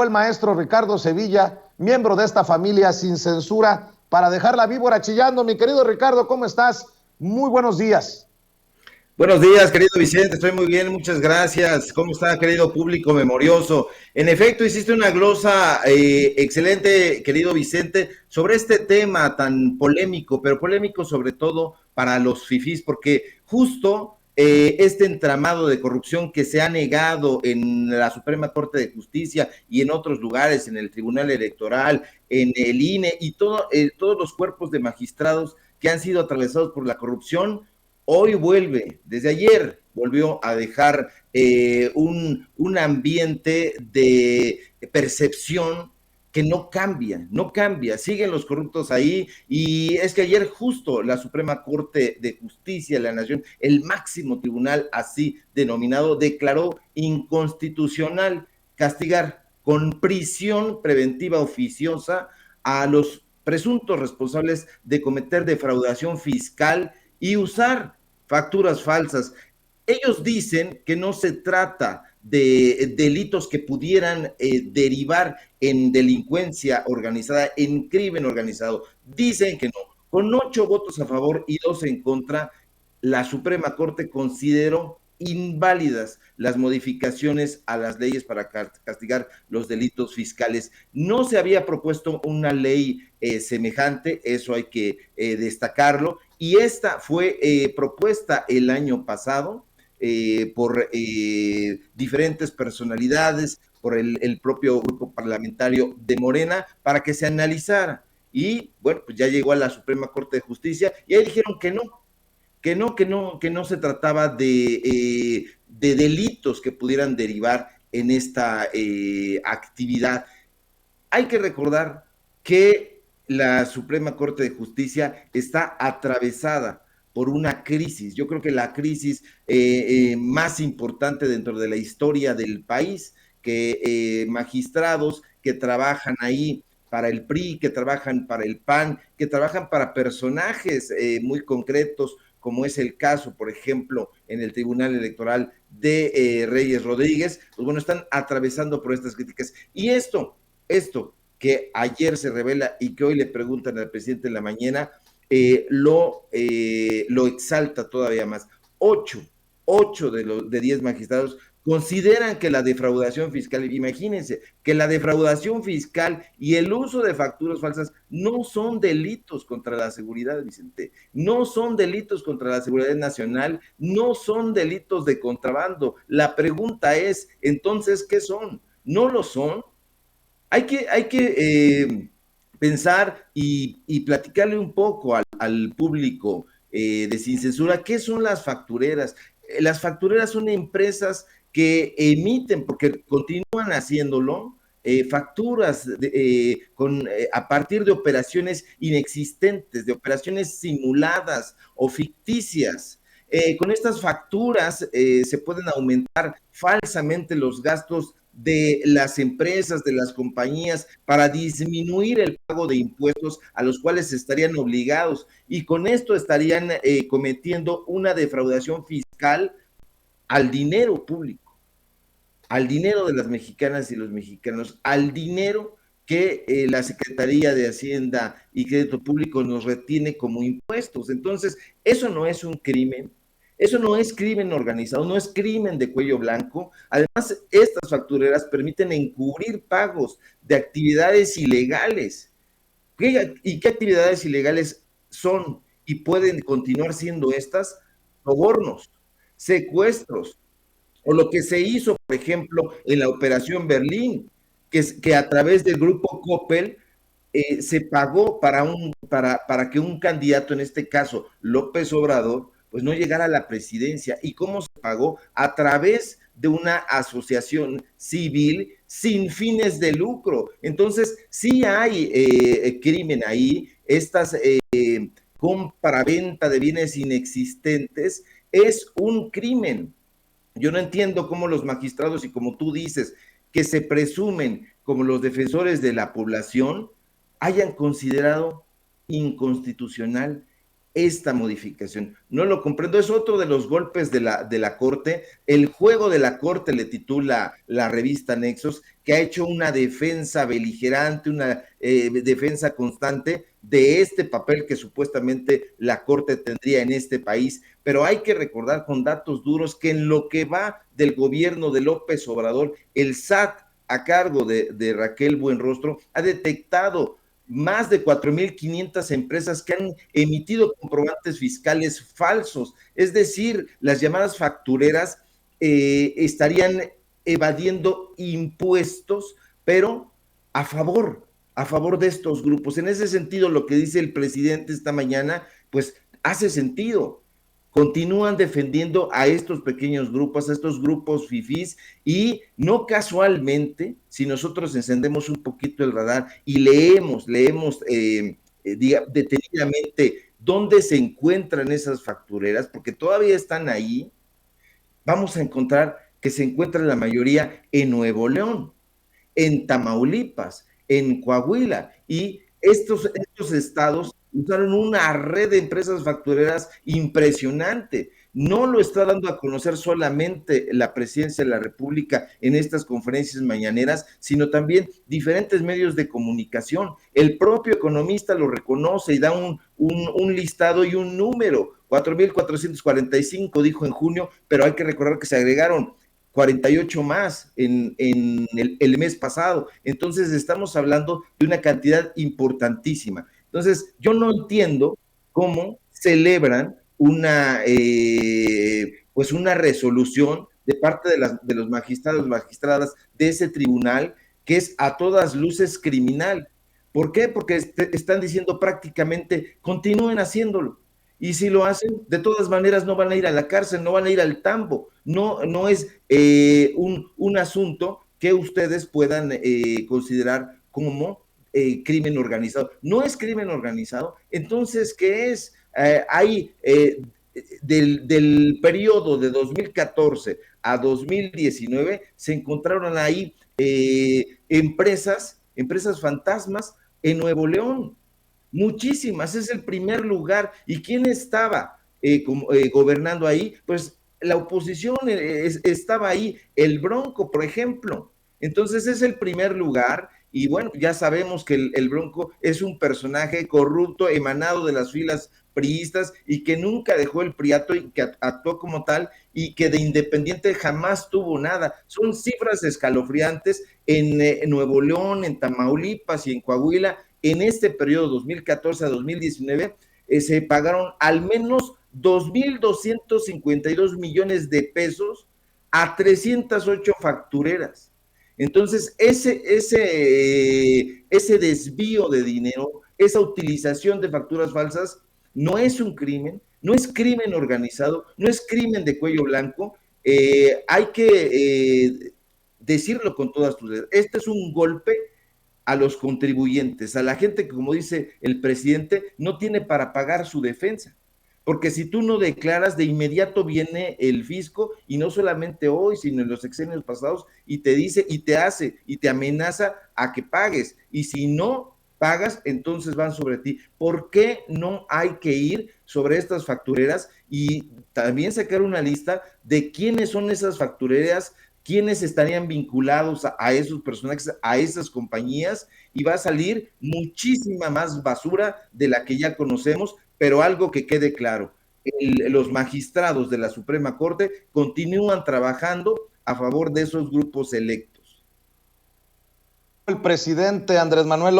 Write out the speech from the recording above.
el maestro Ricardo Sevilla, miembro de esta familia sin censura, para dejar la víbora chillando. Mi querido Ricardo, ¿cómo estás? Muy buenos días. Buenos días, querido Vicente, estoy muy bien, muchas gracias. ¿Cómo está, querido público memorioso? En efecto, hiciste una glosa excelente, querido Vicente, sobre este tema tan polémico, pero polémico sobre todo para los fifís, porque justo este entramado de corrupción que se ha negado en la Suprema Corte de Justicia y en otros lugares, en el Tribunal Electoral, en el INE y todos los cuerpos de magistrados que han sido atravesados por la corrupción, hoy vuelve, desde ayer volvió a dejar un ambiente de percepción que no cambia, siguen los corruptos ahí, y es que ayer justo la Suprema Corte de Justicia de la Nación, el máximo tribunal así denominado, declaró inconstitucional castigar con prisión preventiva oficiosa a los presuntos responsables de cometer defraudación fiscal y usar facturas falsas. Ellos dicen que no se trata de delitos que pudieran derivar en delincuencia organizada, en crimen organizado. Dicen que no. Con 8 votos a favor y 2 en contra, la Suprema Corte consideró inválidas las modificaciones a las leyes para castigar los delitos fiscales. No se había propuesto una ley semejante, eso hay que destacarlo, y esta fue propuesta el año pasado por diferentes personalidades, por el propio grupo parlamentario de Morena, para que se analizara. Y bueno, pues ya llegó a la Suprema Corte de Justicia y ahí dijeron que no se trataba de delitos que pudieran derivar en esta actividad. Hay que recordar que la Suprema Corte de Justicia está atravesada por una crisis. Yo creo que la crisis más importante dentro de la historia del país, que magistrados que trabajan ahí para el PRI, que trabajan para el PAN, que trabajan para personajes muy concretos, como es el caso, por ejemplo, en el Tribunal Electoral de Reyes Rodríguez, pues bueno, están atravesando por estas críticas. Y esto que ayer se revela y que hoy le preguntan al presidente en la mañana, lo exalta todavía más. Ocho de 10 magistrados consideran que la defraudación fiscal, imagínense, que la defraudación fiscal y el uso de facturas falsas no son delitos contra la seguridad, Vicente, no son delitos contra la seguridad nacional, no son delitos de contrabando. La pregunta es, entonces, ¿qué son? ¿No lo son? Hay que pensar y platicarle un poco al público de Sin Censura qué son las factureras. Las factureras son empresas que emiten, porque continúan haciéndolo, facturas a partir de operaciones inexistentes, de operaciones simuladas o ficticias. Con estas facturas se pueden aumentar falsamente los gastos de las empresas, de las compañías, para disminuir el pago de impuestos a los cuales estarían obligados, y con esto estarían cometiendo una defraudación fiscal al dinero público, al dinero de las mexicanas y los mexicanos, al dinero que la Secretaría de Hacienda y Crédito Público nos retiene como impuestos. Entonces, eso no es un crimen, eso no es crimen organizado, no es crimen de cuello blanco. Además, estas factureras permiten encubrir pagos de actividades ilegales. ¿Y qué actividades ilegales son y pueden continuar siendo estas? Sobornos, secuestros, o lo que se hizo, por ejemplo, en la Operación Berlín, que a través del grupo Coppel se pagó para que un candidato, en este caso López Obrador, pues no llegara a la presidencia. ¿Y cómo se pagó? A través de una asociación civil sin fines de lucro. Entonces, sí hay crimen ahí, estas compra-venta de bienes inexistentes es un crimen. Yo no entiendo cómo los magistrados, y como tú dices, que se presumen como los defensores de la población, hayan considerado inconstitucional esta modificación. No lo comprendo, es otro de los golpes de la Corte. El juego de la Corte le titula la revista Nexos, que ha hecho una defensa beligerante, una defensa constante de este papel que supuestamente la Corte tendría en este país, pero hay que recordar con datos duros que en lo que va del gobierno de López Obrador, el SAT a cargo de Raquel Buenrostro ha detectado más de 4.500 empresas que han emitido comprobantes fiscales falsos, es decir, las llamadas factureras estarían evadiendo impuestos, pero a favor de estos grupos. En ese sentido, lo que dice el presidente esta mañana, pues hace sentido. Continúan defendiendo a estos pequeños grupos, a estos grupos fifís, y no casualmente, si nosotros encendemos un poquito el radar y leemos detenidamente dónde se encuentran esas factureras, porque todavía están ahí, vamos a encontrar que se encuentran la mayoría en Nuevo León, en Tamaulipas, en Coahuila, y estos estados usaron una red de empresas factureras impresionante. No lo está dando a conocer solamente la presidencia de la República en estas conferencias mañaneras, sino también diferentes medios de comunicación. El propio economista lo reconoce y da un listado y un número, 4.445, dijo en junio, pero hay que recordar que se agregaron 48 más en el mes pasado. Entonces estamos hablando de una cantidad importantísima. Entonces yo no entiendo cómo celebran pues una resolución de parte de los magistrados, magistradas de ese tribunal que es a todas luces criminal. ¿Por qué? Porque están diciendo prácticamente continúen haciéndolo. Y si lo hacen, de todas maneras no van a ir a la cárcel, no van a ir al tambo. No es un asunto que ustedes puedan considerar como crimen organizado. No es crimen organizado. Entonces, ¿qué es? Hay del periodo de 2014 a 2019, se encontraron ahí empresas fantasmas en Nuevo León. Muchísimas, es el primer lugar. ¿Y quién estaba gobernando ahí? Pues la oposición estaba ahí, el Bronco, por ejemplo. Entonces es el primer lugar y bueno, ya sabemos que el Bronco es un personaje corrupto emanado de las filas priistas y que nunca dejó el priato y que actuó como tal y que de independiente jamás tuvo nada. Son cifras escalofriantes en Nuevo León, en Tamaulipas y en Coahuila. En este periodo 2014 a 2019 se pagaron al menos 2.252 millones de pesos a 308 factureras. Entonces, ese desvío de dinero, esa utilización de facturas falsas, no es un crimen, no es crimen organizado, no es crimen de cuello blanco. Hay que decirlo con todas tus letras. Este es un golpe a los contribuyentes, a la gente que, como dice el presidente, no tiene para pagar su defensa. Porque si tú no declaras, de inmediato viene el fisco, y no solamente hoy, sino en los sexenios pasados, y te dice, y te hace, y te amenaza a que pagues. Y si no pagas, entonces van sobre ti. ¿Por qué no hay que ir sobre estas factureras y también sacar una lista de quiénes son esas factureras, quiénes estarían vinculados a esos personajes, a esas compañías? Y va a salir muchísima más basura de la que ya conocemos, pero algo que quede claro, los magistrados de la Suprema Corte continúan trabajando a favor de esos grupos electos. El presidente Andrés Manuel